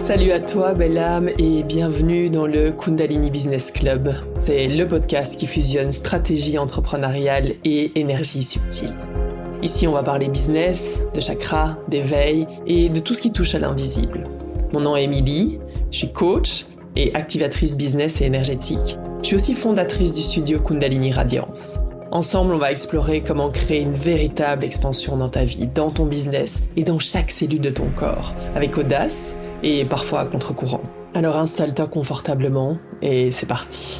Salut à toi, belle âme, et bienvenue dans le Kundalini Business Club. C'est le podcast qui fusionne stratégie entrepreneuriale et énergie subtile. Ici, on va parler business, de chakras, d'éveil et de tout ce qui touche à l'invisible. Mon nom est Émilie, je suis coach et activatrice business et énergétique. Je suis aussi fondatrice du studio Kundalini Radiance. Ensemble, on va explorer comment créer une véritable expansion dans ta vie, dans ton business et dans chaque cellule de ton corps, avec audace et parfois à contre-courant. Alors installe-toi confortablement et c'est parti.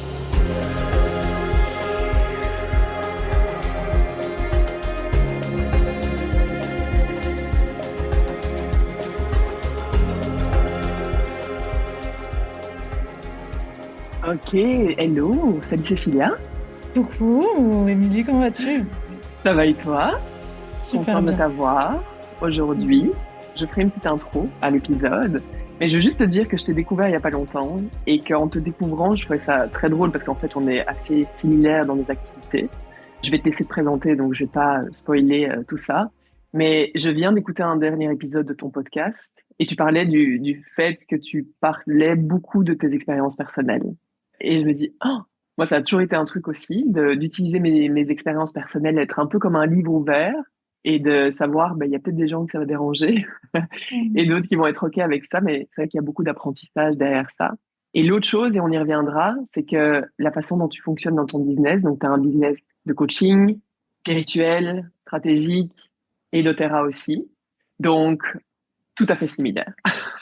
Ok, hello, salut Cécilia. Coucou, Émilie, comment vas-tu? Ça va et toi? Super Content de bien. t'avoir aujourd'hui. Je ferai une petite intro à l'épisode, mais je veux juste te dire que je t'ai découvert il y a pas longtemps et qu'en te découvrant, je trouvais ça très drôle parce qu'en fait, on est assez similaires dans nos activités. Je vais te laisser te présenter, donc je vais pas spoiler tout ça, mais je viens d'écouter un dernier épisode de ton podcast et tu parlais du fait que tu parlais beaucoup de tes expériences personnelles. Et je me dis, oh, moi, ça a toujours été un truc aussi, d'utiliser mes expériences personnelles, être un peu comme un livre ouvert et de savoir, ben, il y a peut-être des gens que ça va déranger et Mhm. d'autres qui vont être OK avec ça, mais c'est vrai qu'il y a beaucoup d'apprentissage derrière ça. Et l'autre chose, et on y reviendra, c'est que la façon dont tu fonctionnes dans ton business, donc tu as un business de coaching, spirituel, stratégique et doTERRA aussi. Donc, tout à fait similaire.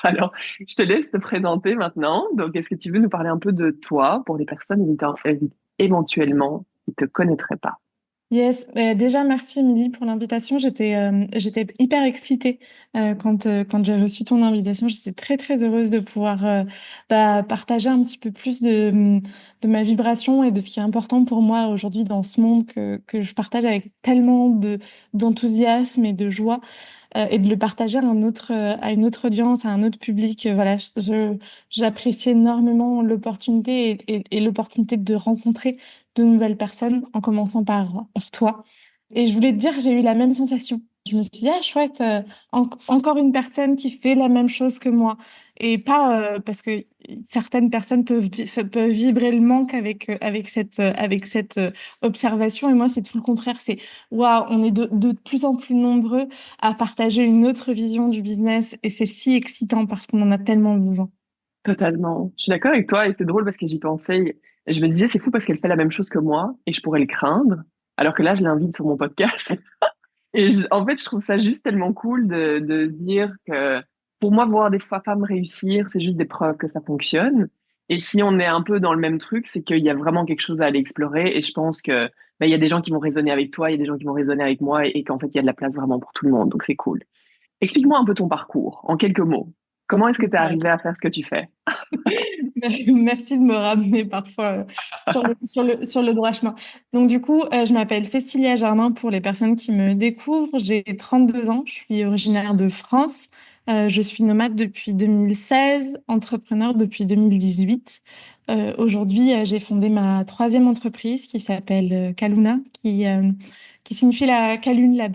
Alors, je te laisse te présenter maintenant. Donc, est-ce que tu veux nous parler un peu de toi pour les personnes éventuellement qui te connaîtraient pas? Yes, déjà merci Émilie pour l'invitation. J'étais hyper excitée quand j'ai reçu ton invitation. J'étais très très heureuse de pouvoir partager un petit peu plus de ma vibration et de ce qui est important pour moi aujourd'hui dans ce monde que je partage avec tellement d'enthousiasme et de joie. Et de le partager à une autre audience, à un autre public. Voilà, j'apprécie énormément l'opportunité et l'opportunité de rencontrer de nouvelles personnes, en commençant par toi. Et je voulais te dire, j'ai eu la même sensation. Je me suis dit, ah, chouette, encore une personne qui fait la même chose que moi. Et pas parce que certaines personnes peuvent vibrer le manque avec cette observation. Et moi, c'est tout le contraire. C'est, waouh, on est de plus en plus nombreux à partager une autre vision du business. Et c'est si excitant parce qu'on en a tellement besoin. Totalement. Je suis d'accord avec toi et c'est drôle parce que j'y pensais. Et je me disais, c'est fou parce qu'elle fait la même chose que moi et je pourrais le craindre. Alors que là, je l'invite sur mon podcast. Et en fait, je trouve ça juste tellement cool de dire que pour moi, voir des fois femmes réussir, c'est juste des preuves que ça fonctionne. Et si on est un peu dans le même truc, c'est qu'il y a vraiment quelque chose à aller explorer. Et je pense que ben, il y a des gens qui vont résonner avec toi, il y a des gens qui vont résonner avec moi et qu'en fait, il y a de la place vraiment pour tout le monde. Donc, c'est cool. Explique-moi un peu ton parcours, en quelques mots. Comment est-ce que tu es arrivé à faire ce que tu fais? Merci de me ramener parfois sur le droit chemin. Donc du coup, je m'appelle Cécilia Germain pour les personnes qui me découvrent. J'ai 32 ans, je suis originaire de France. Je suis nomade depuis 2016, entrepreneur depuis 2018. Aujourd'hui, j'ai fondé ma troisième entreprise qui s'appelle Kaluna, qui signifie la Kalune, la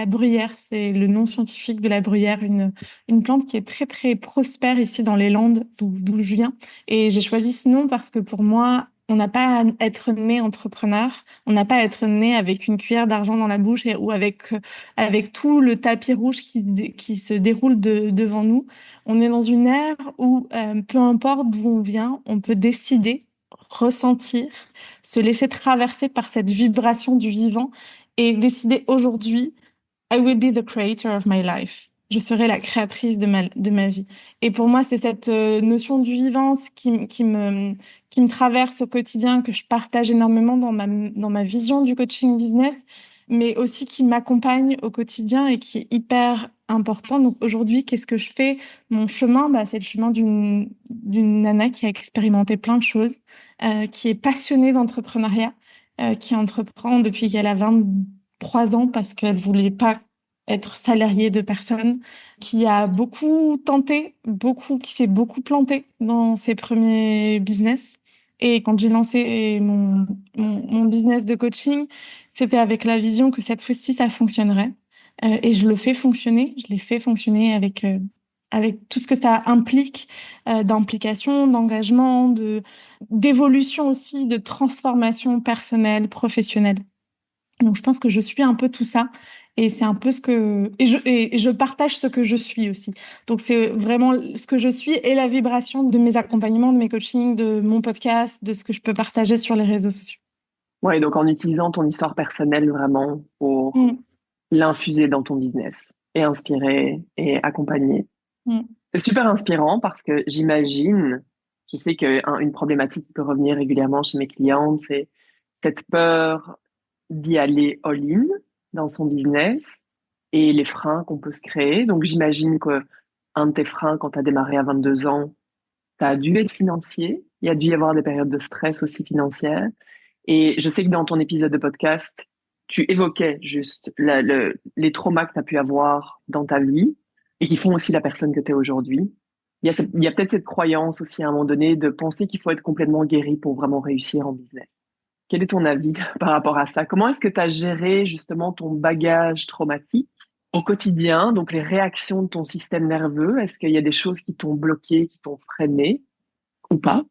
bruyère. C'est le nom scientifique de la bruyère, une plante qui est très très prospère ici dans les Landes d'où je viens. Et j'ai choisi ce nom parce que pour moi, on n'a pas à être né entrepreneur, on n'a pas à être né avec une cuillère d'argent dans la bouche ou avec tout le tapis rouge qui se déroule devant nous. On est dans une ère où, peu importe d'où on vient, on peut décider, ressentir, se laisser traverser par cette vibration du vivant et décider aujourd'hui I will be the creator of my life. Je serai la créatrice de ma vie. Et pour moi, c'est cette notion du vivant qui me traverse au quotidien, que je partage énormément dans ma vision du coaching business, mais aussi qui m'accompagne au quotidien et qui est hyper important. Donc aujourd'hui, qu'est-ce que je fais? Mon chemin, c'est le chemin d'une nana qui a expérimenté plein de choses, qui est passionnée d'entrepreneuriat, qui entreprend depuis qu'elle a 23 ans parce qu'elle voulait pas être salariée de personne, qui a beaucoup tenté, qui s'est beaucoup planté dans ses premiers business. Et quand j'ai lancé mon business de coaching, c'était avec la vision que cette fois-ci, ça fonctionnerait. Et je le fais fonctionner. Je l'ai fait fonctionner avec avec tout ce que ça implique d'implication, d'engagement, d'évolution aussi, de transformation personnelle, professionnelle. Donc, je pense que je suis un peu tout ça. Et c'est un peu et je partage ce que je suis aussi. Donc, c'est vraiment ce que je suis et la vibration de mes accompagnements, de mes coachings, de mon podcast, de ce que je peux partager sur les réseaux sociaux. Ouais, donc en utilisant ton histoire personnelle vraiment pour Mm, l'infuser dans ton business et inspirer et accompagner. mm, C'est super inspirant parce que j'imagine, je sais qu'une problématique qui peut revenir régulièrement chez mes clientes, c'est cette peur d'y aller all-in dans son business et les freins qu'on peut se créer. Donc j'imagine que un de tes freins quand tu as démarré à 22 ans, ça a dû être financier. Il y a dû y avoir des périodes de stress aussi financières. Et je sais que dans ton épisode de podcast, tu évoquais juste les traumas que tu as pu avoir dans ta vie et qui font aussi la personne que tu es aujourd'hui. Il y a peut-être cette croyance aussi à un moment donné de penser qu'il faut être complètement guéri pour vraiment réussir en business. Quel est ton avis par rapport à ça? Comment est-ce que tu as géré justement ton bagage traumatique au quotidien, donc les réactions de ton système nerveux? Est-ce qu'il y a des choses qui t'ont bloqué, qui t'ont freiné ou pas?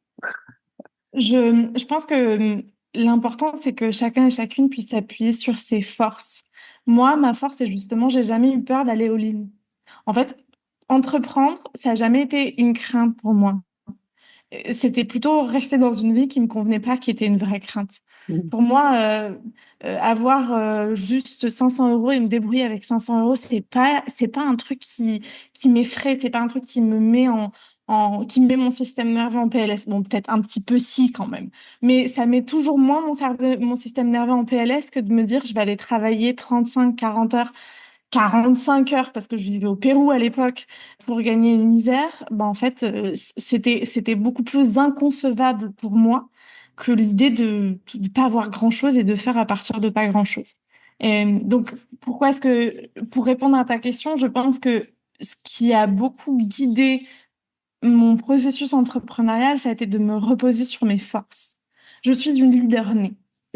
Je pense que l'important, c'est que chacun et chacune puisse s'appuyer sur ses forces. Moi, ma force, c'est justement, j'ai jamais eu peur d'aller all-in. En fait, entreprendre, ça n'a jamais été une crainte pour moi. C'était plutôt rester dans une vie qui me convenait pas, qui était une vraie crainte. Mm. Pour moi, avoir juste 500 euros et me débrouiller avec 500 euros, c'est pas un truc qui m'effraie, c'est pas un truc qui me met qui met mon système nerveux en PLS. Bon, peut-être un petit peu si quand même, mais ça met toujours moins mon système nerveux en PLS que de me dire je vais aller travailler 35, 40 heures 45 heures parce que je vivais au Pérou à l'époque pour gagner une misère, bah en fait, c'était beaucoup plus inconcevable pour moi que l'idée de ne pas avoir grand-chose et de faire à partir de pas grand-chose. Et donc, pourquoi est-ce que, pour répondre à ta question, je pense que ce qui a beaucoup guidé mon processus entrepreneurial, ça a été de me reposer sur mes forces. Je suis une leader née.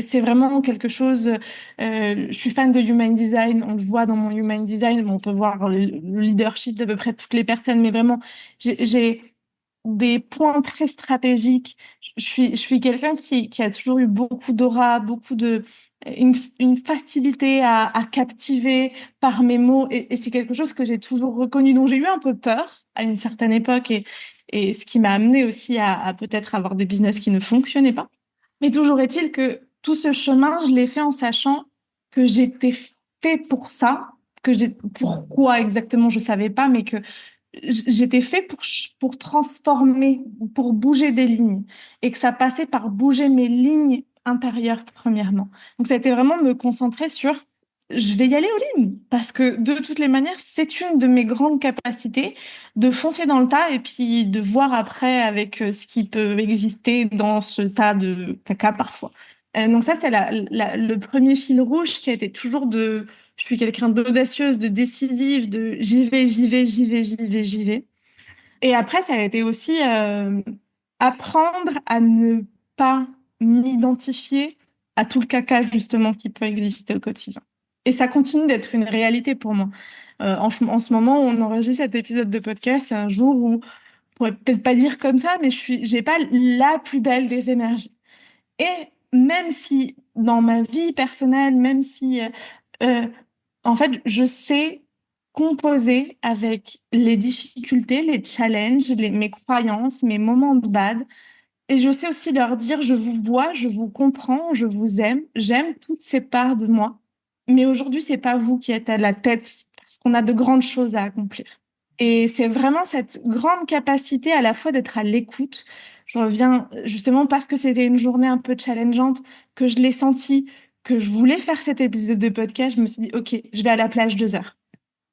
C'est vraiment quelque chose. Je suis fan de Human Design. On le voit dans mon Human Design. On peut voir le leadership d'à peu près toutes les personnes. Mais vraiment, j'ai des points très stratégiques. Je suis quelqu'un qui a toujours eu beaucoup d'aura, une facilité à captiver par mes mots. Et c'est quelque chose que j'ai toujours reconnu. Donc j'ai eu un peu peur à une certaine époque et ce qui m'a amené aussi à peut-être avoir des business qui ne fonctionnaient pas. Mais toujours est-il que tout ce chemin, je l'ai fait en sachant que j'étais fait pour ça, pourquoi exactement, je savais pas, mais que j'étais fait pour transformer, pour bouger des lignes, et que ça passait par bouger mes lignes intérieures premièrement. Donc ça a été vraiment me concentrer sur, je vais y aller aux lignes, parce que de toutes les manières, c'est une de mes grandes capacités de foncer dans le tas et puis de voir après avec ce qui peut exister dans ce tas de caca parfois. Donc ça, c'est le premier fil rouge qui a été toujours de je suis quelqu'un d'audacieuse, de décisive, de j'y vais, j'y vais, j'y vais, j'y vais, j'y vais. Et après, ça a été aussi apprendre à ne pas m'identifier à tout le caca justement qui peut exister au quotidien. Et ça continue d'être une réalité pour moi. En ce moment, on enregistre cet épisode de podcast, c'est un jour où, on pourrait peut-être pas dire comme ça, mais j'ai pas la plus belle des énergies. Et même si dans ma vie personnelle, même si euh, en fait, je sais composer avec les difficultés, les challenges, mes croyances, mes moments de bad. Et je sais aussi leur dire, je vous vois, je vous comprends, je vous aime, j'aime toutes ces parts de moi. Mais aujourd'hui, c'est pas vous qui êtes à la tête parce qu'on a de grandes choses à accomplir. Et c'est vraiment cette grande capacité à la fois d'être à l'écoute. Je reviens justement parce que c'était une journée un peu challengeante, que je l'ai senti, que je voulais faire cet épisode de podcast. Je me suis dit, OK, je vais à la plage 2 heures.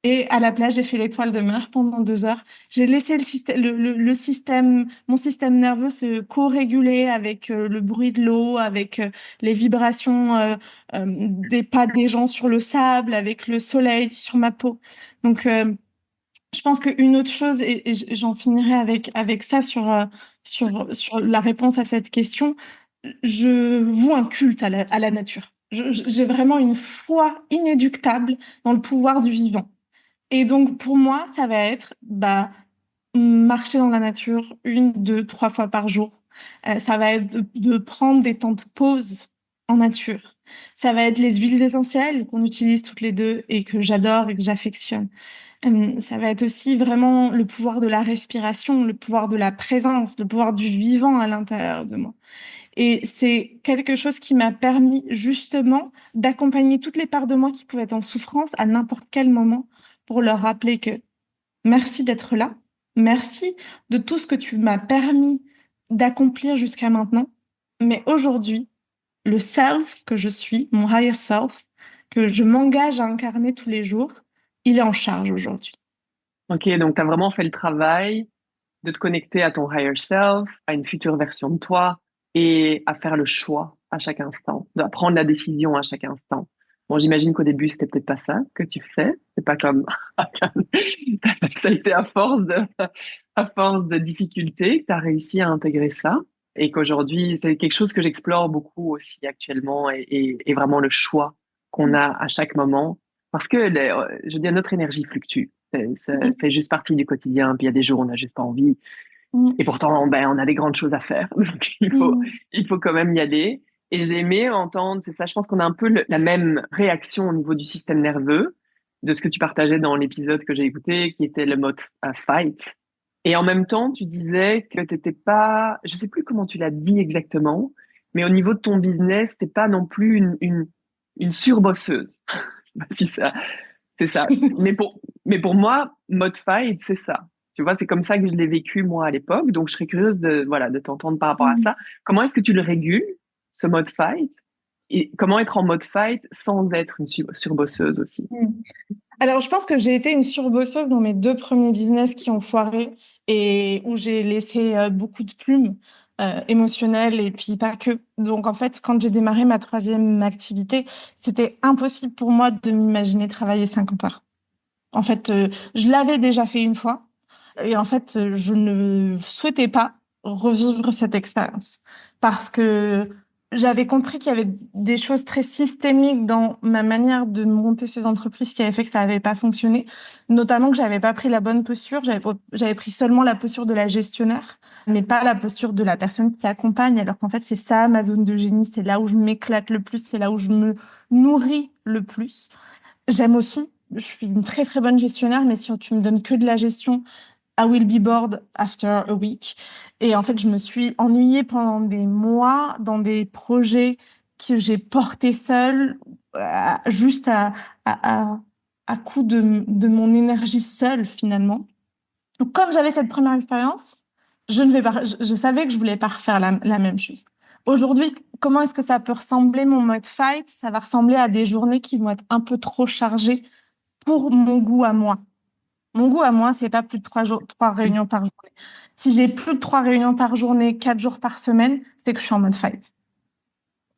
Et à la plage, j'ai fait l'étoile de mer pendant 2 heures. J'ai laissé le système, mon système nerveux se co-réguler avec le bruit de l'eau, avec les vibrations des pas des gens sur le sable, avec le soleil sur ma peau. Donc, je pense qu'une autre chose, et j'en finirai avec ça sur la réponse à cette question, je voue un culte à la nature. J'ai vraiment une foi inéductable dans le pouvoir du vivant. Et donc, pour moi, ça va être, bah, marcher dans la nature 1, 2, 3 fois par jour. Ça va être de prendre des temps de pause en nature. Ça va être les huiles essentielles qu'on utilise toutes les deux et que j'adore et que j'affectionne. Ça va être aussi vraiment le pouvoir de la respiration, le pouvoir de la présence, le pouvoir du vivant à l'intérieur de moi. Et c'est quelque chose qui m'a permis justement d'accompagner toutes les parts de moi qui pouvaient être en souffrance à n'importe quel moment pour leur rappeler que merci d'être là, merci de tout ce que tu m'as permis d'accomplir jusqu'à maintenant. Mais aujourd'hui, le self que je suis, mon higher self, que je m'engage à incarner tous les jours, il est en charge aujourd'hui. Ok, donc tu as vraiment fait le travail de te connecter à ton higher self, à une future version de toi et à faire le choix à chaque instant, à prendre la décision à chaque instant. Bon, j'imagine qu'au début, c'était peut-être pas ça que tu fais. C'est pas comme ça a été à force de difficultés que tu as réussi à intégrer ça et qu'aujourd'hui, c'est quelque chose que j'explore beaucoup aussi actuellement et vraiment le choix qu'on a à chaque moment parce que je veux dire, notre énergie fluctue. Ça fait juste partie du quotidien. Puis il y a des jours où on n'a juste pas envie. Mm. Et pourtant, ben, on a des grandes choses à faire. Donc, Mm. il faut quand même y aller. Et j'ai aimé entendre, c'est ça, je pense qu'on a un peu la même réaction au niveau du système nerveux, de ce que tu partageais dans l'épisode que j'ai écouté, qui était le mode fight. Et en même temps, tu disais que t'étais pas, je sais plus comment tu l'as dit exactement, mais au niveau de ton business, t'es pas non plus une surbosseuse. Je sais pas si ça, c'est ça. Mais pour moi, mode fight, c'est ça. Tu vois, c'est comme ça que je l'ai vécu moi à l'époque. Donc, je serais curieuse de, voilà, de t'entendre par rapport à Mm. ça. Comment est-ce que tu le régules, ce mode fight? Et comment être en mode fight sans être une surbosseuse aussi? Mm. Alors, je pense que j'ai été une surbosseuse dans mes 2 premiers business qui ont foiré et où j'ai laissé beaucoup de plumes émotionnelles et puis pas que. Donc, en fait, quand j'ai démarré ma 3e activité, c'était impossible pour moi de m'imaginer travailler 50 heures. En fait, je l'avais déjà fait une fois et en fait, je ne souhaitais pas revivre cette expérience parce que j'avais compris qu'il y avait des choses très systémiques dans ma manière de monter ces entreprises qui avaient fait que ça n'avait pas fonctionné, notamment que j'avais pas pris la bonne posture. J'avais pris seulement la posture de la gestionnaire, mais pas la posture de la personne qui accompagne, alors qu'en fait, c'est ça ma zone de génie, c'est là où je m'éclate le plus, c'est là où je me nourris le plus. J'aime aussi, je suis une très très bonne gestionnaire, mais si tu me donnes que de la gestion, I will be bored after a week. Et en fait, je me suis ennuyée pendant des mois dans des projets que j'ai portés seule, juste à coup de mon énergie seule finalement. Donc, comme j'avais cette première expérience, je savais que je voulais pas refaire la même chose. Aujourd'hui, comment est-ce que ça peut ressembler mon mode fight? Ça va ressembler à des journées qui vont être un peu trop chargées pour mon goût à moi. Mon goût à moi, c'est pas plus de 3 réunions par journée. Si j'ai plus de 3 réunions par journée, 4 jours par semaine, c'est que je suis en mode fight.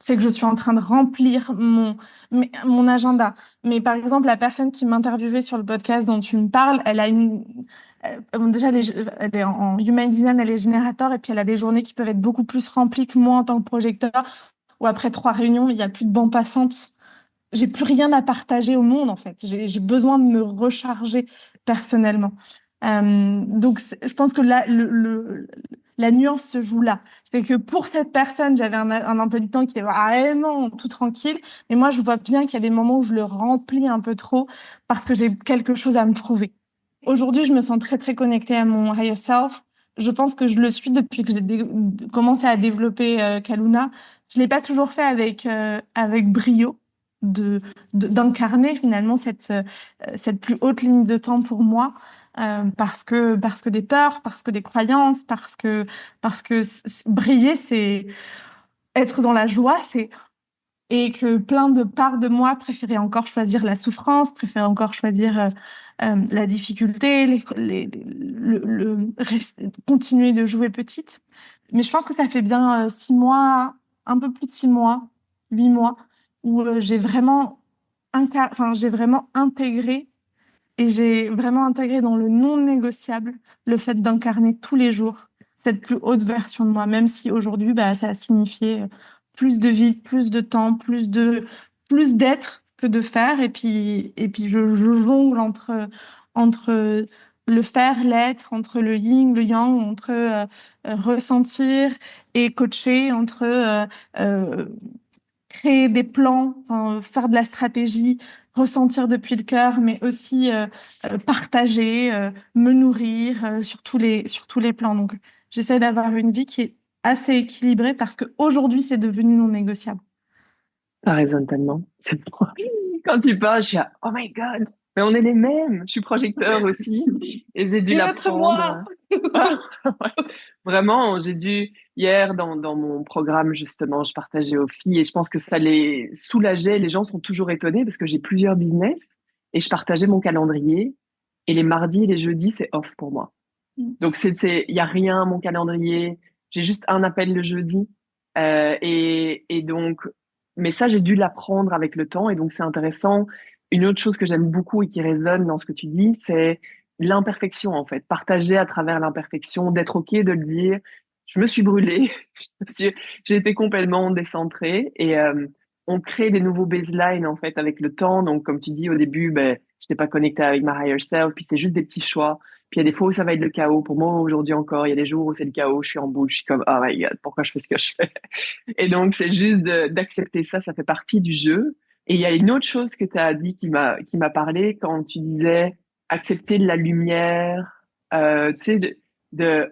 C'est que je suis en train de remplir mon agenda. Mais par exemple, la personne qui m'interviewait sur le podcast dont tu me parles, elle a bon, déjà, elle est en human design, elle est générateur, et puis elle a des journées qui peuvent être beaucoup plus remplies que moi en tant que projecteur, où après 3 réunions, il n'y a plus de bande passante. J'ai plus rien à partager au monde, en fait. J'ai besoin de me recharger personnellement. Donc, je pense que là, la nuance se joue là. C'est que pour cette personne, j'avais un emploi du temps qui était vraiment tout tranquille. Mais moi, je vois bien qu'il y a des moments où je le remplis un peu trop parce que j'ai quelque chose à me prouver. Aujourd'hui, je me sens très, très connectée à mon higher self. Je pense que je le suis depuis que commencé à développer Kaluna. Je l'ai pas toujours fait avec brio d'incarner finalement cette plus haute ligne de temps pour moi parce que des peurs, parce que des croyances, parce que briller, c'est être dans la joie, c'est et que plein de parts de moi préféraient encore choisir la souffrance, préféraient encore choisir la difficulté, continuer de jouer petite. Mais je pense que ça fait bien 6 mois, un peu plus de 6 mois, 8 mois, où j'ai vraiment intégré et j'ai vraiment intégré dans le non négociable le fait d'incarner tous les jours cette plus haute version de moi, même si aujourd'hui, bah, ça a signifié plus de vie, plus de temps, plus d'être que de faire. Et puis je jongle entre le faire, l'être, entre le yin, le yang, entre ressentir et coacher, entre créer des plans, enfin, faire de la stratégie, ressentir depuis le cœur, mais aussi partager, me nourrir sur tous les plans. Donc, j'essaie d'avoir une vie qui est assez équilibrée parce qu'aujourd'hui, c'est devenu non négociable. Ça résonne tellement. C'est trop. Quand tu parles, je suis là, oh my God, mais on est les mêmes. Je suis projecteur aussi et j'ai dû C'est notre moi! l'apprendre. Ouais. Vraiment, j'ai dû, hier, dans mon programme, justement, je partageais aux filles et je pense que ça les soulageait. Les gens sont toujours étonnés parce que j'ai plusieurs business et je partageais mon calendrier et les mardis et les jeudis, c'est off pour moi. Donc, il y a rien, mon calendrier. J'ai juste un appel le jeudi. Et donc, mais ça, j'ai dû l'apprendre avec le temps. Et donc, c'est intéressant. Une autre chose que j'aime beaucoup et qui résonne dans ce que tu dis, c'est l'imperfection, en fait. Partager à travers l'imperfection, d'être OK, de le dire. Je me suis brûlée. J'ai été complètement décentrée. Et on crée des nouveaux baselines, en fait, avec le temps. Donc, comme tu dis, au début, ben, je n'étais pas connectée avec ma higher self. Puis, c'est juste des petits choix. Puis il y a des fois où ça va être le chaos. Pour moi, aujourd'hui encore, il y a des jours où c'est le chaos. Je suis en boule. Je suis comme, oh my God, pourquoi je fais ce que je fais? Et donc, c'est juste d'accepter ça. Ça fait partie du jeu. Et il y a une autre chose que tu as dit qui m'a parlé quand tu disais accepter de la lumière, tu sais,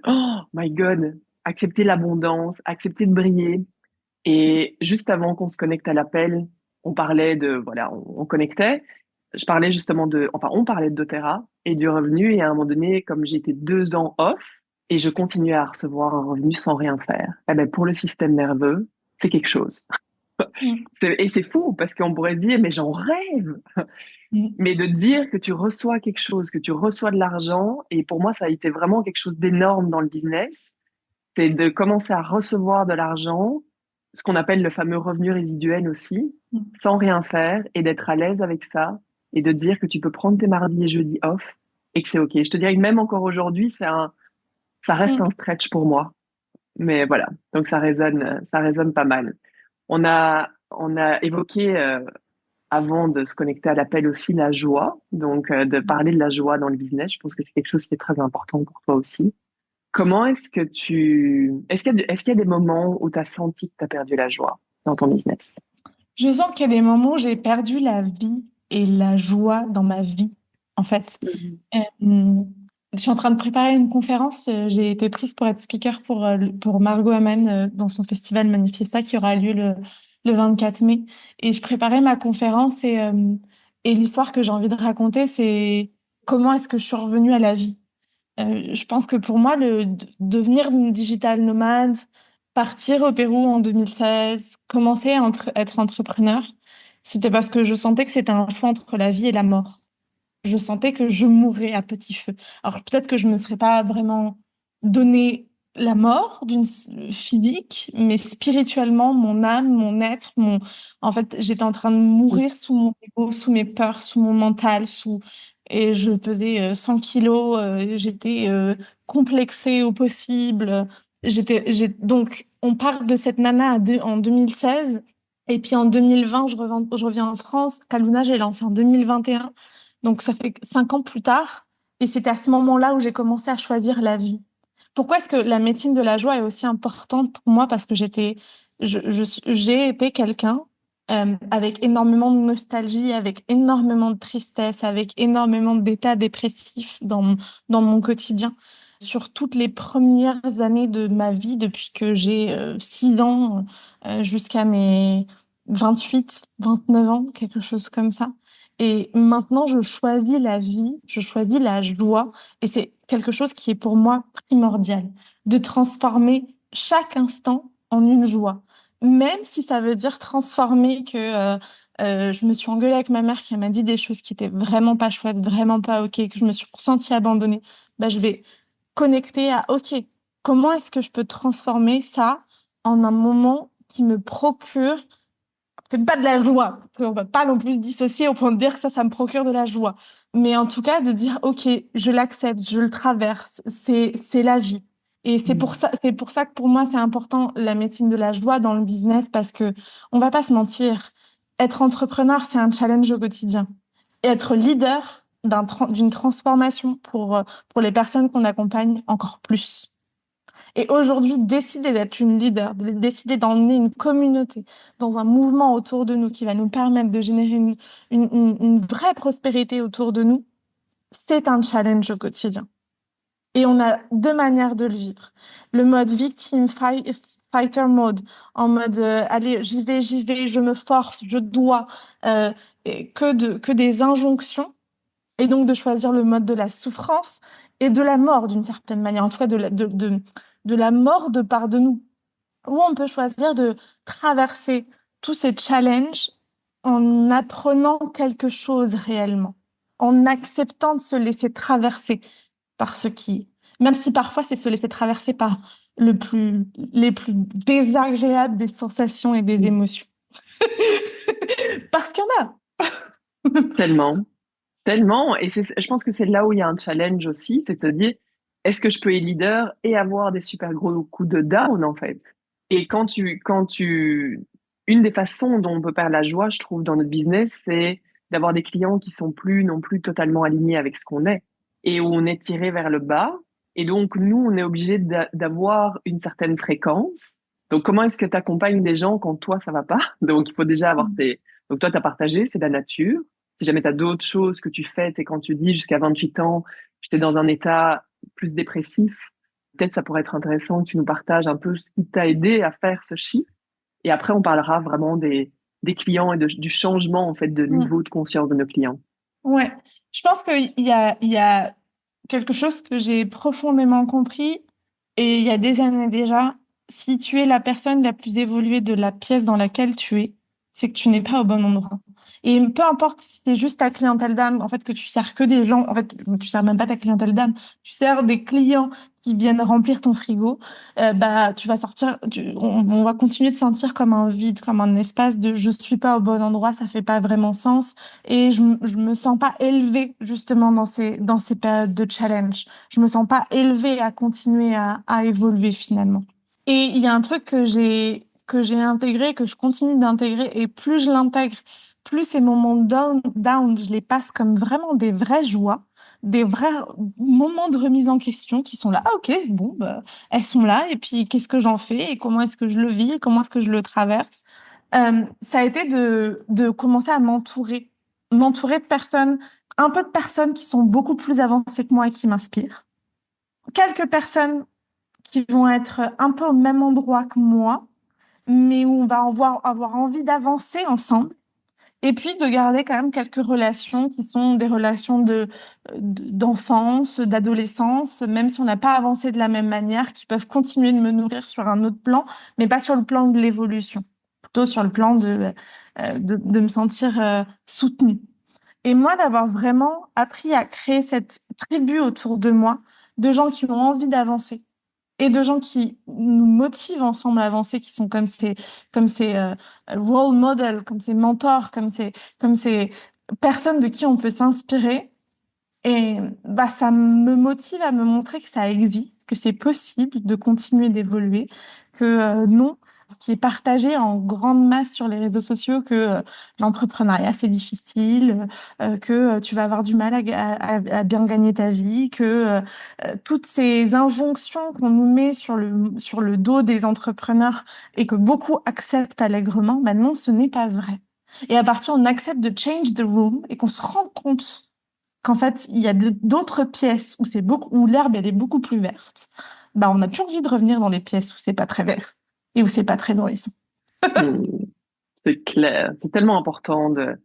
oh my God, accepter l'abondance, accepter de briller. Et juste avant qu'on se connecte à l'appel, on parlait voilà, on connectait. Je parlais justement on parlait de doTERRA et du revenu. Et à un moment donné, comme j'étais 2 ans off et je continuais à recevoir un revenu sans rien faire, eh ben, pour le système nerveux, c'est quelque chose. Mm. Et c'est fou parce qu'on pourrait se dire, mais j'en rêve. Mm. Mais de dire que tu reçois quelque chose, que tu reçois de l'argent, et pour moi, ça a été vraiment quelque chose d'énorme dans le business, c'est de commencer à recevoir de l'argent, ce qu'on appelle le fameux revenu résiduel aussi, Mm. sans rien faire, et d'être à l'aise avec ça, et de dire que tu peux prendre tes mardis et jeudis off, et que c'est OK. Je te dirais que même encore aujourd'hui, ça reste Mm. un stretch pour moi. Mais voilà, donc ça résonne pas mal. On a évoqué, avant de se connecter à l'appel aussi, la joie. Donc, de parler de la joie dans le business, je pense que c'est quelque chose qui est très important pour toi aussi. Comment est-ce qu'il y a des moments où tu as senti que tu as perdu la joie dans ton business? Je sens qu'il y a des moments où j'ai perdu la vie et la joie dans ma vie, en fait. Mhm. Je suis en train de préparer une conférence. J'ai été prise pour être speaker pour Margot Aman dans son festival Manifesta qui aura lieu le 24 mai. Et je préparais ma conférence et l'histoire que j'ai envie de raconter, c'est comment est-ce que je suis revenue à la vie. Je pense que pour moi, devenir une digital nomade, partir au Pérou en 2016, commencer à être entrepreneur, c'était parce que je sentais que c'était un choix entre la vie et la mort. Je sentais que je mourrais à petit feu. Alors peut-être que je me serais pas vraiment donné la mort physique, mais spirituellement, mon âme, mon être, en fait, j'étais en train de mourir sous mon ego, sous mes peurs, sous mon mental, et je pesais 100 kilos, j'étais complexée au possible. Donc, on part de cette nana en 2016, et puis en 2020, je reviens en France. Kaluna, j'ai lancé en 2021. Donc, ça fait 5 ans plus tard. Et c'était à ce moment-là où j'ai commencé à choisir la vie. Pourquoi est-ce que la médecine de la joie est aussi importante pour moi? Parce que j'ai été quelqu'un avec énormément de nostalgie, avec énormément de tristesse, avec énormément d'états dépressifs dans mon quotidien. Sur toutes les premières années de ma vie, depuis que j'ai 6 ans jusqu'à mes 28, 29 ans, quelque chose comme ça. Et maintenant, je choisis la vie, je choisis la joie, et c'est quelque chose qui est pour moi primordial, de transformer chaque instant en une joie. Même si ça veut dire transformer que je me suis engueulée avec ma mère qui m'a dit des choses qui étaient vraiment pas chouettes, vraiment pas OK, que je me suis sentie abandonnée, bah, je vais connecter à OK, comment est-ce que je peux transformer ça en un moment qui me procure peut-être pas de la joie, parce qu'on va pas non plus se dissocier au point de dire que ça me procure de la joie. Mais en tout cas, de dire, OK, je l'accepte, je le traverse, c'est la vie. Et c'est pour ça que pour moi, c'est important la médecine de la joie dans le business parce que on va pas se mentir. Être entrepreneur, c'est un challenge au quotidien. Et être leader, d'une transformation pour les personnes qu'on accompagne encore plus. Et aujourd'hui, décider d'être une leader, de décider d'emmener une communauté dans un mouvement autour de nous qui va nous permettre de générer une vraie prospérité autour de nous, c'est un challenge au quotidien. Et on a deux manières de le vivre. Le mode fighter mode, en mode allez, j'y vais, je me force, je dois, et que des injonctions, et donc de choisir le mode de la souffrance et de la mort d'une certaine manière, en tout cas de la mort de part de nous, où on peut choisir de traverser tous ces challenges en apprenant quelque chose réellement, en acceptant de se laisser traverser par ce qui est. Même si parfois c'est se laisser traverser par les plus désagréables des sensations et des émotions. Parce qu'il y en a. Tellement, tellement. Et je pense que c'est là où il y a un challenge aussi, c'est de se dire, est-ce que je peux être leader et avoir des super gros coups de down, en fait? Et une des façons dont on peut perdre la joie, je trouve, dans notre business, c'est d'avoir des clients qui sont plus non plus totalement alignés avec ce qu'on est et où on est tiré vers le bas. Et donc, nous, on est obligé d'avoir une certaine fréquence. Donc, comment est-ce que tu accompagnes des gens quand toi, ça va pas? Donc, il faut déjà avoir donc, toi, tu as partagé, c'est la nature. Si jamais tu as d'autres choses que tu fais, et quand tu dis jusqu'à 28 ans, j'étais dans un état plus dépressif, peut-être ça pourrait être intéressant que tu nous partages un peu ce qui t'a aidé à faire ce shift. Et après, on parlera vraiment des clients et du changement, en fait, de niveau de conscience de nos clients. Ouais, je pense il y a quelque chose que j'ai profondément compris et il y a des années déjà, si tu es la personne la plus évoluée de la pièce dans laquelle tu es, c'est que tu n'es pas au bon endroit. Et peu importe si c'est juste ta clientèle d'âme, en fait, que tu sers que des gens, en fait, tu sers même pas ta clientèle d'âme, tu sers des clients qui viennent remplir ton frigo, bah, tu vas sortir, on va continuer de sentir comme un vide, comme un espace de je suis pas au bon endroit, ça fait pas vraiment sens. Et je me sens pas élevée justement dans ces périodes de challenge. Je me sens pas élevée à continuer à évoluer finalement. Et il y a un truc que j'ai intégré, que je continue d'intégrer, et plus je l'intègre, plus ces moments down, je les passe comme vraiment des vraies joies, des vrais moments de remise en question qui sont là. Ah ok, bon, bah, elles sont là, et puis qu'est-ce que j'en fais, et comment est-ce que je le vis, et comment est-ce que je le traverse. Ça a été de commencer à m'entourer de personnes, un peu de personnes qui sont beaucoup plus avancées que moi et qui m'inspirent. Quelques personnes qui vont être un peu au même endroit que moi, mais où on va avoir envie d'avancer ensemble. Et puis de garder quand même quelques relations qui sont des relations d'enfance, d'adolescence, même si on n'a pas avancé de la même manière, qui peuvent continuer de me nourrir sur un autre plan, mais pas sur le plan de l'évolution, plutôt sur le plan de me sentir soutenue. Et moi, d'avoir vraiment appris à créer cette tribu autour de moi, de gens qui ont envie d'avancer et de gens qui nous motivent ensemble à avancer, qui sont comme ces role models, comme ces mentors, comme ces personnes de qui on peut s'inspirer. Et bah, ça me motive à me montrer que ça existe, que c'est possible de continuer d'évoluer, que non, ce qui est partagé en grande masse sur les réseaux sociaux, que l'entrepreneuriat c'est difficile, que tu vas avoir du mal à bien gagner ta vie, que toutes ces injonctions qu'on nous met sur le dos des entrepreneurs et que beaucoup acceptent allègrement, bah non, ce n'est pas vrai. Et à partir, on accepte de change the room et qu'on se rend compte qu'en fait, il y a d'autres pièces où l'herbe, elle est beaucoup plus verte. Bah, on n'a plus envie de revenir dans les pièces où c'est pas très vert et où c'est pas très nourrissant. Hmm, c'est clair. C'est tellement important Moi,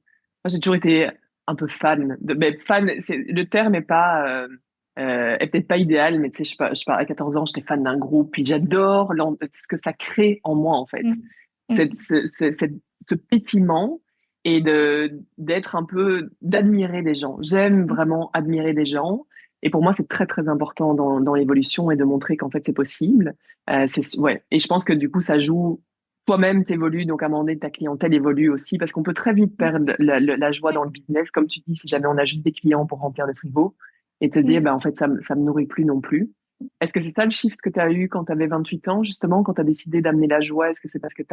j'ai toujours été un peu fan mais fan, le terme est peut-être pas idéal, mais tu sais, à 14 ans, j'étais fan d'un groupe, puis j'adore ce que ça crée en moi, en fait. Mm. Mm. Ce pétillement et d'être un peu, d'admirer des gens. J'aime vraiment admirer des gens. Et pour moi, c'est très, très important dans l'évolution et de montrer qu'en fait, c'est possible. Ouais. Et je pense que du coup, ça joue, toi-même t'évolues, donc à un moment donné, ta clientèle évolue aussi, parce qu'on peut très vite perdre la joie dans le business. Comme tu dis, si jamais on a juste des clients pour remplir le frigo et te dire, ben, en fait, ça me nourrit plus non plus. Est-ce que c'est ça le shift que tu as eu quand tu avais 28 ans, justement, quand tu as décidé d'amener la joie? Est-ce que c'est parce que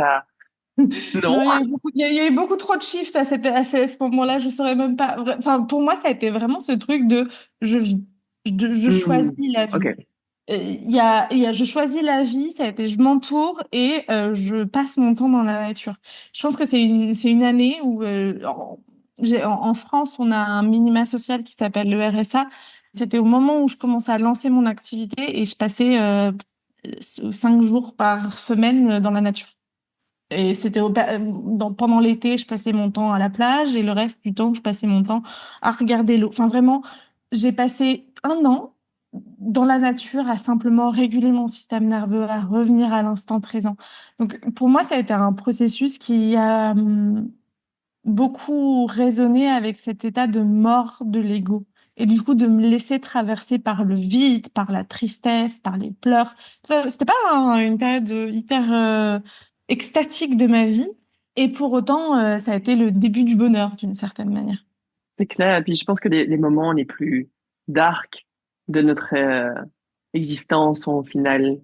Non? Non, il y a eu beaucoup trop de shifts à ce moment-là. Je saurais même pas. Enfin, pour moi, ça a été vraiment ce truc de je vis, je choisis Hmm. la vie. Ok. Je choisis la vie, ça a été je m'entoure et je passe mon temps dans la nature. Je pense que c'est une année où en France, on a un minima social qui s'appelle le RSA. C'était au moment où je commençais à lancer mon activité et je passais 5 jours par semaine dans la nature. Et c'était pendant l'été, je passais mon temps à la plage et le reste du temps, je passais mon temps à regarder l'eau. Enfin, vraiment, j'ai passé un an dans la nature à simplement réguler mon système nerveux, à revenir à l'instant présent. Donc, pour moi, ça a été un processus qui a beaucoup résonné avec cet état de mort de l'ego. Et du coup, de me laisser traverser par le vide, par la tristesse, par les pleurs. C'était pas une période hyper extatique de ma vie. Et pour autant, ça a été le début du bonheur, d'une certaine manière. C'est clair. Et puis je pense que les moments les plus dark de notre existence sont au final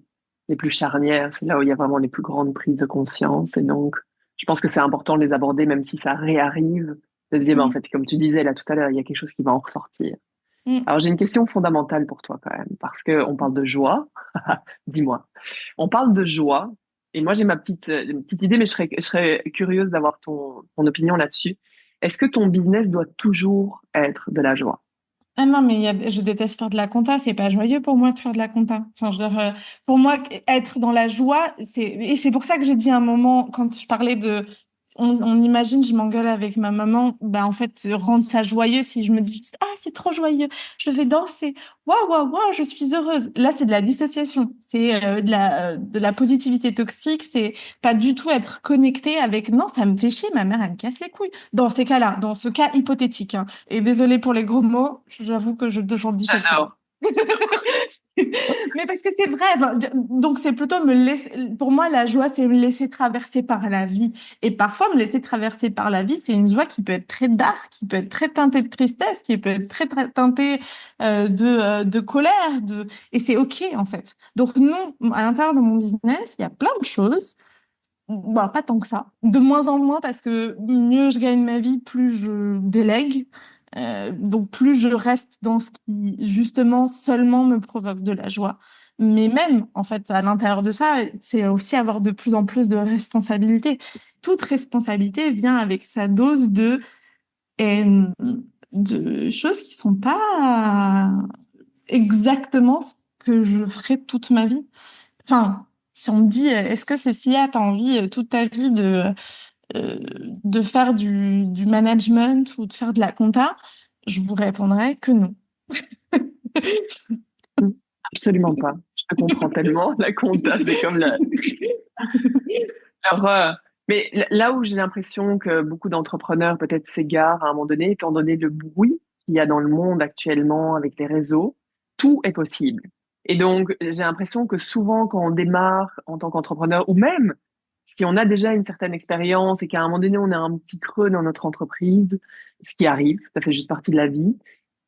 les plus charnières. C'est là où il y a vraiment les plus grandes prises de conscience. Et donc, je pense que c'est important de les aborder, même si ça réarrive, de se dire, bah, en Mm, fait, comme tu disais là tout à l'heure, il y a quelque chose qui va en ressortir. mm. Alors, j'ai une question fondamentale pour toi quand même, parce que on parle de joie. Dis-moi. On parle de joie. Et moi, j'ai une petite idée, mais je serais curieuse d'avoir ton opinion là-dessus. Est-ce que ton business doit toujours être de la joie? Ah non, mais je déteste faire de la compta, c'est pas joyeux pour moi de faire de la compta. Enfin, je veux dire, pour moi, être dans la joie, et c'est pour ça que j'ai dit à un moment, quand je parlais de, on imagine, je m'engueule avec ma maman, bah en fait, rendre ça joyeux, si je me dis juste, ah, c'est trop joyeux, je vais danser, waouh, waouh, waouh, je suis heureuse. Là, c'est de la dissociation, c'est de la positivité toxique, c'est pas du tout être connecté avec, non, ça me fait chier, ma mère, elle me casse les couilles. Dans ces cas-là, dans ce cas hypothétique, hein. Et désolée pour les gros mots, j'avoue que j'en dis quelques-uns. J'adore. Mais parce que c'est vrai, enfin, donc c'est plutôt me laisser, pour moi, la joie, c'est me laisser traverser par la vie. Et parfois, me laisser traverser par la vie, c'est une joie qui peut être très dark, qui peut être très teintée de tristesse, qui peut être très teintée de colère, et c'est OK, en fait. Donc, non, à l'intérieur de mon business, il y a plein de choses. Bon, pas tant que ça. De moins en moins, parce que mieux je gagne ma vie, plus je délègue. Donc plus je reste dans ce qui, justement, seulement me provoque de la joie. Mais même, en fait, à l'intérieur de ça, c'est aussi avoir de plus en plus de responsabilités. Toute responsabilité vient avec sa dose euh, de choses qui sont pas exactement ce que je ferai toute ma vie. Enfin, si on me dit, est-ce que Cécilia, tu as envie toute ta vie de faire du management ou de faire de la compta, je vous répondrai que non. Absolument pas. Je te comprends tellement. La compta, c'est comme l'horreur. Mais là où j'ai l'impression que beaucoup d'entrepreneurs peut-être s'égarent à un moment donné, étant donné le bruit qu'il y a dans le monde actuellement avec les réseaux, tout est possible. Et donc, j'ai l'impression que souvent, quand on démarre en tant qu'entrepreneur, ou même si on a déjà une certaine expérience et qu'à un moment donné, on a un petit creux dans notre entreprise, ce qui arrive, ça fait juste partie de la vie.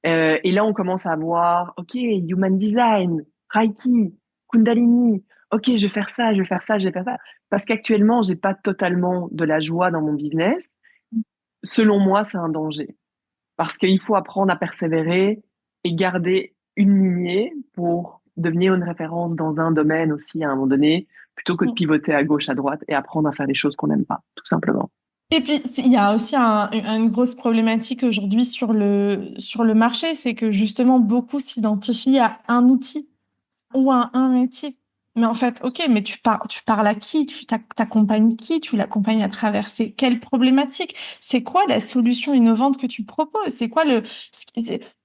Et là, on commence à voir, OK, Human Design, Reiki, Kundalini. OK, je vais faire ça, je vais faire ça, je vais faire ça. Parce qu'actuellement, j'ai pas totalement de la joie dans mon business. Selon moi, c'est un danger. Parce qu'il faut apprendre à persévérer et garder une lignée pour devenir une référence dans un domaine aussi à un moment donné, plutôt que de pivoter à gauche, à droite et apprendre à faire des choses qu'on n'aime pas, tout simplement. Et puis, il y a aussi une grosse problématique aujourd'hui sur le marché, c'est que justement, beaucoup s'identifient à un outil ou à un métier. Mais en fait, ok, mais tu parles à qui? Tu t'accompagnes qui? Tu l'accompagnes à traverser quelle problématique? C'est quoi la solution innovante que tu proposes? C'est quoi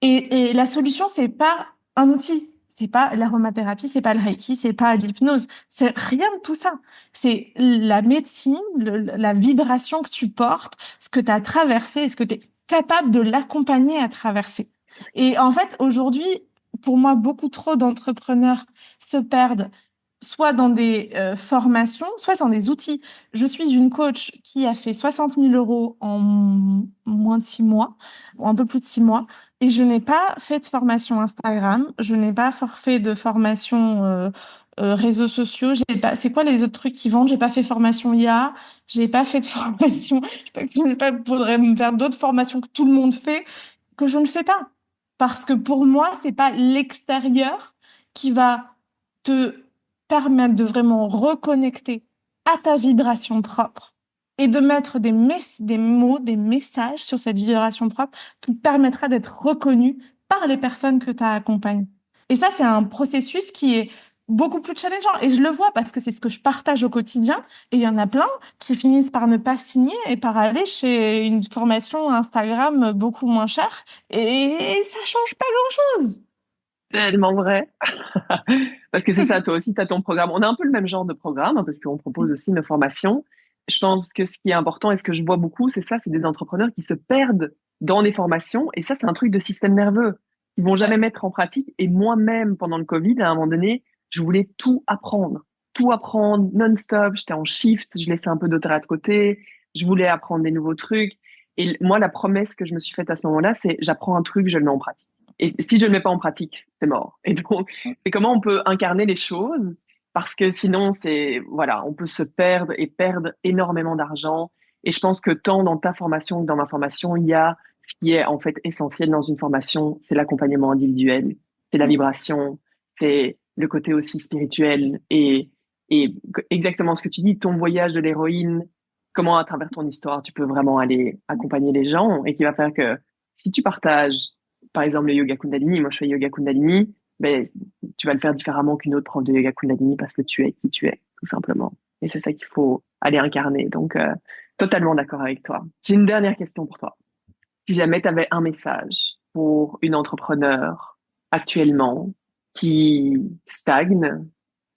et la solution, c'est pas un outil. C'est pas l'aromathérapie, c'est pas le Reiki, c'est pas l'hypnose. C'est rien de tout ça. C'est la médecine, la vibration que tu portes, ce que tu as traversé, est-ce que tu es capable de l'accompagner à traverser. Et en fait, aujourd'hui, pour moi, beaucoup trop d'entrepreneurs se perdent soit dans des formations, soit dans des outils. Je suis une coach qui a fait 60 000 euros en moins de 6 mois, ou un peu plus de 6 mois, et je n'ai pas fait de formation Instagram, je n'ai pas fait de formation réseaux sociaux. J'ai pas, c'est quoi les autres trucs qui vendent? J'ai pas fait formation IA, j'ai pas fait de formation. Je sais pas, faudrait me faire d'autres formations que tout le monde fait, que je ne fais pas. Parce que pour moi, c'est pas l'extérieur qui va te permettre de vraiment reconnecter à ta vibration propre et de mettre des mots, des messages sur cette vibration propre qui te permettra d'être reconnu par les personnes que tu accompagnes. Et ça, c'est un processus qui est beaucoup plus challengeant. Et je le vois parce que c'est ce que je partage au quotidien. Et il y en a plein qui finissent par ne pas signer et par aller chez une formation Instagram beaucoup moins chère. Et ça change pas grand-chose. Tellement vrai. Parce que c'est ça, toi aussi, tu as ton programme. On a un peu le même genre de programme, hein, parce qu'on propose aussi nos formations. Je pense que ce qui est important et ce que je vois beaucoup, c'est ça, c'est des entrepreneurs qui se perdent dans les formations. Et ça, c'est un truc de système nerveux qu'ils vont jamais Ouais. mettre en pratique. Et moi-même, pendant le Covid, à un moment donné, je voulais tout apprendre non-stop. J'étais en shift, je laissais un peu d'auteur de côté. Je voulais apprendre des nouveaux trucs. Et moi, la promesse que je me suis faite à ce moment-là, c'est j'apprends un truc, je le mets en pratique. Et si je ne le mets pas en pratique, c'est mort. Et donc, c'est comment on peut incarner les choses, parce que sinon, c'est, voilà, on peut se perdre et perdre énormément d'argent. Et je pense que tant dans ta formation que dans ma formation, il y a ce qui est en fait essentiel dans une formation, c'est l'accompagnement individuel, c'est la vibration, c'est le côté aussi spirituel et exactement ce que tu dis, ton voyage de l'héroïne, comment à travers ton histoire, tu peux vraiment aller accompagner les gens et qui va faire que si tu partages par exemple, le yoga Kundalini, moi je fais yoga Kundalini, ben, tu vas le faire différemment qu'une autre prof de yoga Kundalini parce que tu es qui tu es, tout simplement. Et c'est ça qu'il faut aller incarner. Donc, totalement d'accord avec toi. J'ai une dernière question pour toi. Si jamais tu avais un message pour une entrepreneur actuellement qui stagne,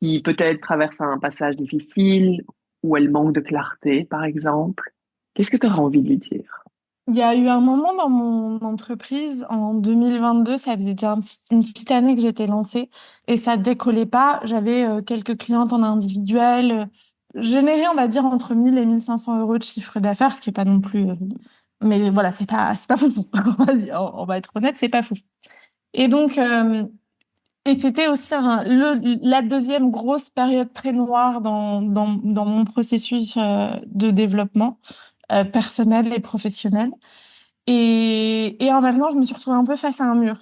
qui peut-être traverse un passage difficile, où elle manque de clarté, par exemple, qu'est-ce que tu auras envie de lui dire? Il y a eu un moment dans mon entreprise, en 2022, ça faisait déjà une petite année que j'étais lancée et ça décollait pas. J'avais quelques clientes en individuel. Générais, on va dire, entre 1000 et 1500 euros de chiffre d'affaires, ce qui est pas non plus... mais voilà, c'est pas fou. On va être honnête, c'est pas fou. Et donc, et c'était aussi la deuxième grosse période très noire dans mon processus de développement personnel et professionnel. Et en même temps, je me suis retrouvée un peu face à un mur.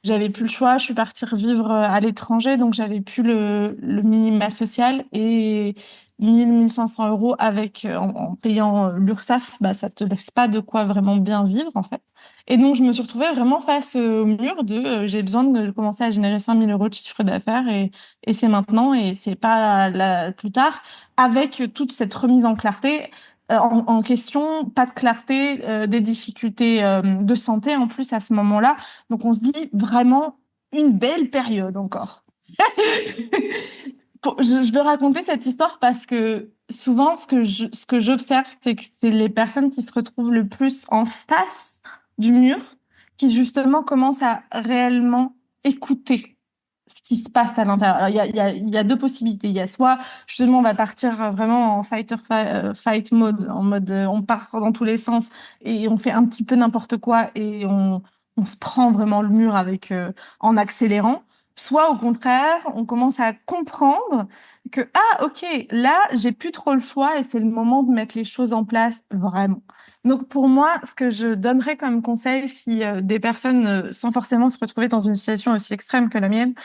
J'avais plus le choix, je suis partie vivre à l'étranger, donc j'avais plus le minimum social et 1000, 1500 euros avec, en payant l'URSSAF, bah, ça te laisse pas de quoi vraiment bien vivre en fait. Et donc je me suis retrouvée vraiment face au mur de j'ai besoin de commencer à générer 5000 euros de chiffre d'affaires et c'est maintenant et c'est pas plus tard avec toute cette remise en clarté en question, pas de clarté, des difficultés de santé en plus à ce moment-là. Donc on se dit vraiment une belle période encore. Je veux raconter cette histoire parce que souvent ce que j'observe, c'est que c'est les personnes qui se retrouvent le plus en face du mur qui justement commencent à réellement écouter ce qui se passe à l'intérieur. Alors, il y a deux possibilités. Il y a soit, justement, on va partir vraiment en fight mode, en mode on part dans tous les sens et on fait un petit peu n'importe quoi et on se prend vraiment le mur avec, en accélérant. Soit, au contraire, on commence à comprendre que, ah, ok, là, j'ai plus trop le choix et c'est le moment de mettre les choses en place vraiment. Donc, pour moi, ce que je donnerais comme conseil, si des personnes, sans forcément se retrouver dans une situation aussi extrême que la mienne,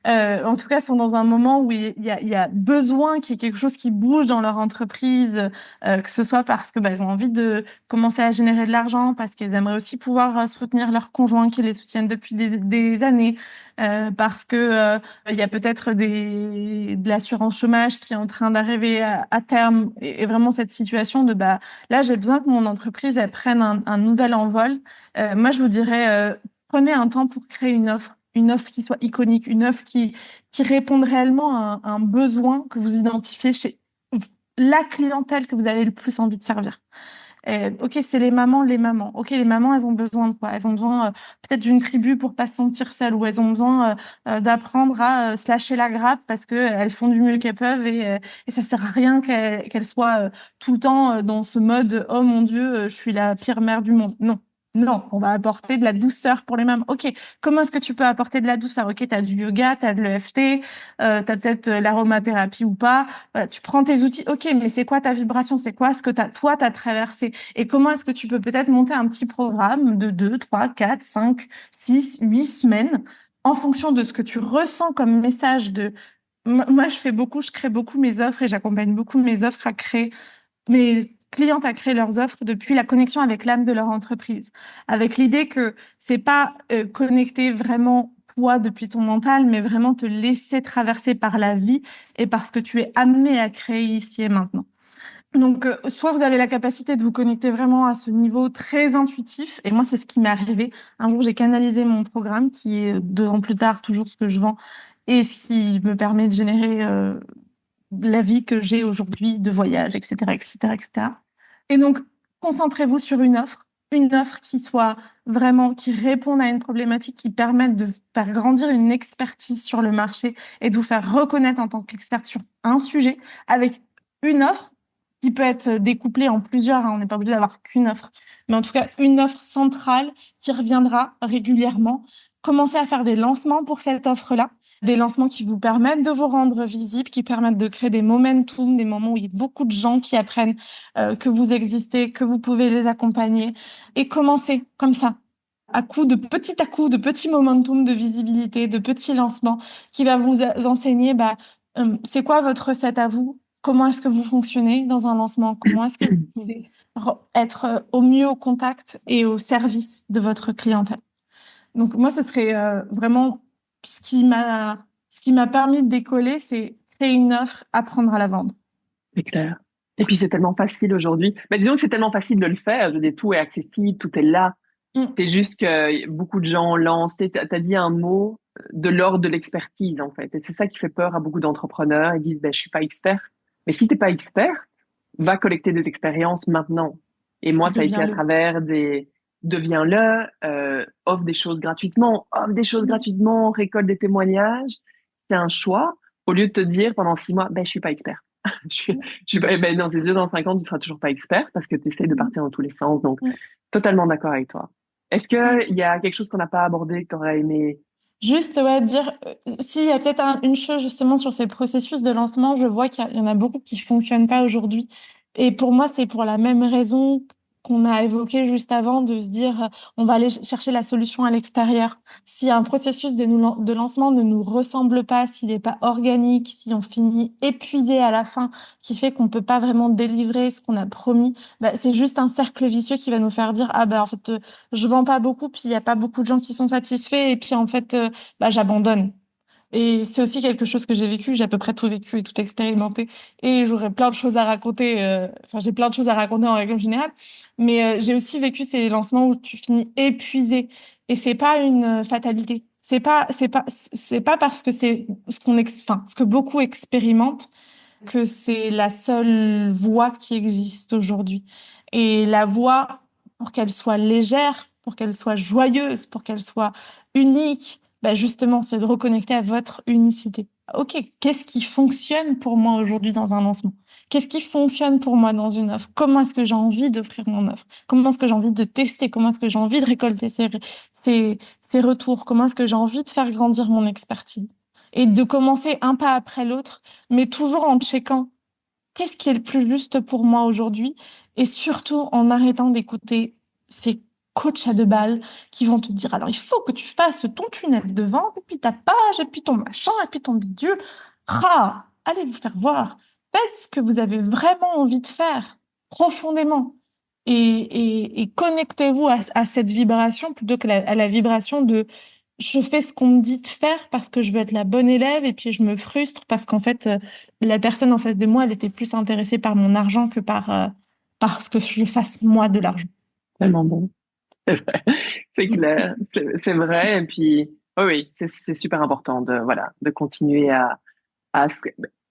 en tout cas, sont dans un moment où il y a besoin qu'il y ait quelque chose qui bouge dans leur entreprise, que ce soit parce que bah, elles ont envie de commencer à générer de l'argent, parce qu'elles aimeraient aussi pouvoir soutenir leurs conjoints qui les soutiennent depuis des années, parce que il y a peut-être de l'assurance chômage qui est en train d'arriver à terme, et vraiment cette situation de bah là j'ai besoin que mon entreprise elle prenne un nouvel envol. Moi, je vous dirais prenez un temps pour créer une offre qui soit iconique, une offre qui réponde réellement à un besoin que vous identifiez chez la clientèle que vous avez le plus envie de servir. Ok, c'est les mamans, les mamans. Ok, les mamans, elles ont besoin de quoi? Elles ont besoin peut-être d'une tribu pour pas se sentir seules, ou elles ont besoin d'apprendre à se lâcher la grappe parce que elles font du mieux qu'elles peuvent et ça sert à rien qu'elles soient tout le temps dans ce mode oh mon Dieu, je suis la pire mère du monde. Non, Non, on va apporter de la douceur pour les mêmes. Ok, comment est-ce que tu peux apporter de la douceur? Ok, tu as du yoga, tu as de l'EFT, tu as peut-être l'aromathérapie ou pas. Voilà, tu prends tes outils. Ok, mais c'est quoi ta vibration? C'est quoi ce que toi, tu as traversé? Et comment est-ce que tu peux peut-être monter un petit programme de 2, 3, 4, 5, 6, 8 semaines en fonction de ce que tu ressens comme message de... Moi, je crée beaucoup mes offres et j'accompagne beaucoup mes offres à créer mes clientes à créer leurs offres depuis la connexion avec l'âme de leur entreprise, avec l'idée que c'est pas connecter vraiment toi depuis ton mental, mais vraiment te laisser traverser par la vie et par ce que tu es amené à créer ici et maintenant. Donc, soit vous avez la capacité de vous connecter vraiment à ce niveau très intuitif, et moi, c'est ce qui m'est arrivé. Un jour, j'ai canalisé mon programme, qui est 2 ans plus tard toujours ce que je vends, et ce qui me permet de générer la vie que j'ai aujourd'hui de voyage, etc., etc., etc. Et donc, concentrez-vous sur une offre qui soit vraiment, qui réponde à une problématique, qui permette de faire grandir une expertise sur le marché et de vous faire reconnaître en tant qu'experte sur un sujet avec une offre qui peut être découplée en plusieurs, hein, on n'est pas obligé d'avoir qu'une offre, mais en tout cas une offre centrale qui reviendra régulièrement. Commencez à faire des lancements pour cette offre-là, des lancements qui vous permettent de vous rendre visible, qui permettent de créer des momentum, des moments où il y a beaucoup de gens qui apprennent que vous existez, que vous pouvez les accompagner, et commencer comme ça, à coup, de petits momentum de visibilité, de petits lancements, qui va vous enseigner, c'est quoi votre recette à vous? Comment est-ce que vous fonctionnez dans un lancement? Comment est-ce que vous pouvez être au mieux au contact et au service de votre clientèle? Donc moi, ce serait vraiment ce qui m'a ce qui m'a permis de décoller, c'est créer une offre, apprendre à la vendre. C'est clair. Et puis c'est tellement facile aujourd'hui. Mais disons que c'est tellement facile de le faire. Je veux dire, tout est accessible, tout est là. Mm. C'est juste que beaucoup de gens lancent. T'as dit un mot de l'ordre de l'expertise, en fait. Et c'est ça qui fait peur à beaucoup d'entrepreneurs. Ils disent, ben, je suis pas expert. Mais si t'es pas expert, va collecter des expériences maintenant. Et moi, ça a été à Deviens-le. travers deviens-le, offre des choses Mm. gratuitement, récolte des témoignages. C'est un choix. Au lieu de te dire pendant 6 mois, ben, je suis pas expert. Je suis pas, ben non, c'est sûr, dans 5 ans, tu seras toujours pas expert parce que tu essaies de Mm. partir dans tous les sens. Donc, Mm. totalement d'accord avec toi. Est-ce Mm. qu'il y a quelque chose qu'on n'a pas abordé que tu aurais aimé? Juste, ouais, dire, s'il y a peut-être une chose justement sur ces processus de lancement, je vois qu'il y en a beaucoup qui fonctionnent pas aujourd'hui. Et pour moi, c'est pour la même raison qu'on a évoqué juste avant, de se dire, on va aller chercher la solution à l'extérieur. Si un processus de lancement ne nous ressemble pas, s'il n'est pas organique, si on finit épuisé à la fin, qui fait qu'on peut pas vraiment délivrer ce qu'on a promis, c'est juste un cercle vicieux qui va nous faire dire, ah en fait, je vends pas beaucoup, puis il y a pas beaucoup de gens qui sont satisfaits, et puis en fait, j'abandonne. Et c'est aussi quelque chose que j'ai vécu, j'ai à peu près tout vécu et tout expérimenté, et j'aurais plein de choses à raconter, enfin j'ai plein de choses à raconter en règle générale, mais j'ai aussi vécu ces lancements où tu finis épuisé, et c'est pas une fatalité. C'est pas parce que c'est enfin, ce que beaucoup expérimentent que c'est la seule voie qui existe aujourd'hui. Et la voie, pour qu'elle soit légère, pour qu'elle soit joyeuse, pour qu'elle soit unique, justement, c'est de reconnecter à votre unicité. Ok, qu'est-ce qui fonctionne pour moi aujourd'hui dans un lancement? Qu'est-ce qui fonctionne pour moi dans une offre? Comment est-ce que j'ai envie d'offrir mon offre? Comment est-ce que j'ai envie de tester? Comment est-ce que j'ai envie de récolter ces retours? Comment est-ce que j'ai envie de faire grandir mon expertise? Et de commencer un pas après l'autre, mais toujours en checkant qu'est-ce qui est le plus juste pour moi aujourd'hui, et surtout en arrêtant d'écouter ces coachs à 2 balles qui vont te dire, alors il faut que tu fasses ton tunnel de vente, et puis ta page, et puis ton machin, et puis ton bidule. Allez vous faire voir. Faites ce que vous avez vraiment envie de faire, profondément. Et connectez-vous à cette vibration plutôt que à la vibration de je fais ce qu'on me dit de faire parce que je veux être la bonne élève, et puis je me frustre parce qu'en fait, la personne en face de moi, elle était plus intéressée par mon argent que par ce que je fasse moi de l'argent. Tellement bon. C'est vrai. C'est clair. C'est vrai. Et puis, oui, oui, c'est super important de, voilà, de continuer à, se-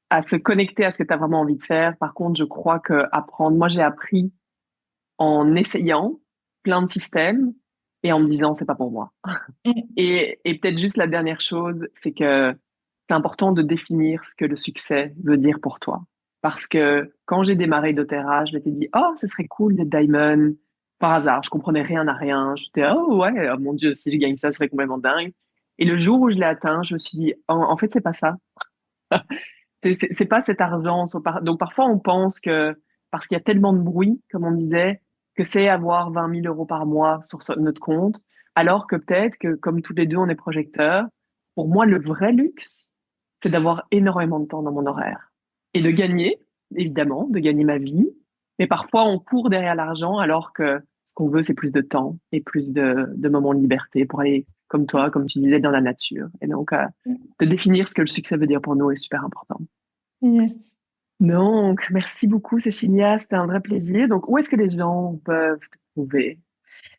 à se connecter à ce que tu as vraiment envie de faire. Par contre, je crois que apprendre, moi, j'ai appris en essayant plein de systèmes et en me disant, c'est pas pour moi. Mm, Et peut-être juste la dernière chose, c'est que c'est important de définir ce que le succès veut dire pour toi. Parce que quand j'ai démarré doTERRA, je m'étais dit, oh, ce serait cool d'être diamond, par hasard. Je comprenais rien à rien. J'étais, oh ouais, oh mon Dieu, si je gagne ça, ce serait complètement dingue. Et le jour où je l'ai atteint, je me suis dit, en fait, c'est pas ça. C'est pas cet argent. Donc parfois, on pense que parce qu'il y a tellement de bruit, comme on disait, que c'est avoir 20 000 euros par mois sur notre compte, alors que peut-être que comme tous les deux, on est projecteurs, pour moi, le vrai luxe, c'est d'avoir énormément de temps dans mon horaire et de gagner, évidemment, de gagner ma vie. Mais parfois, on court derrière l'argent alors que ce qu'on veut, c'est plus de temps et plus de moments de liberté pour aller, comme toi, comme tu disais, dans la nature. Et donc, de définir ce que le succès veut dire pour nous est super important. Yes. Donc, merci beaucoup, Cécilia. C'était un vrai plaisir. Donc, où est-ce que les gens peuvent te trouver?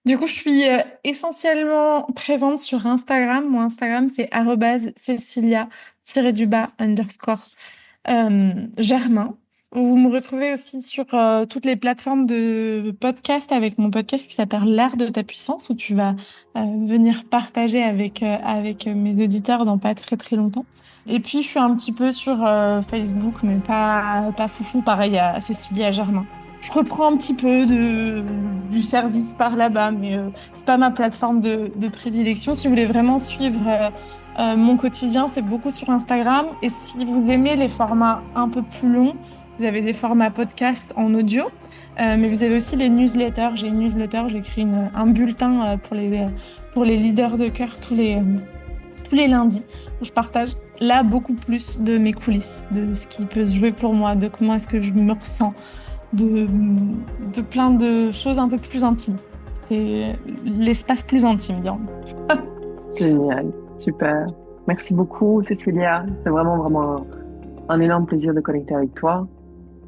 Du coup, je suis essentiellement présente sur Instagram. Mon Instagram, c'est @cecilia__Germain. Vous me retrouvez aussi sur toutes les plateformes de podcast avec mon podcast qui s'appelle L'Art de ta puissance, où tu vas venir partager avec mes auditeurs dans pas très très longtemps. Et puis, je suis un petit peu sur Facebook, mais pas foufou, pareil à Cécilia Germain. Je reprends un petit peu du service par là-bas, mais c'est pas ma plateforme de prédilection. Si vous voulez vraiment suivre mon quotidien, c'est beaucoup sur Instagram. Et si vous aimez les formats un peu plus longs, vous avez des formats podcast en audio, mais vous avez aussi les newsletters. J'ai une newsletter, j'écris un bulletin pour les leaders de cœur tous les lundis, où je partage là beaucoup plus de mes coulisses, de ce qui peut se jouer pour moi, de comment est-ce que je me ressens, de plein de choses un peu plus intimes. C'est l'espace plus intime, disons. Génial, super. Merci beaucoup, Cécilia. C'est vraiment, vraiment un énorme plaisir de connecter avec toi.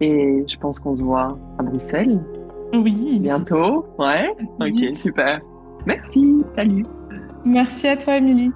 Et je pense qu'on se voit à Bruxelles Oui. bientôt. Ouais? Oui. Ok, super. Merci, salut. Merci à toi, Émilie.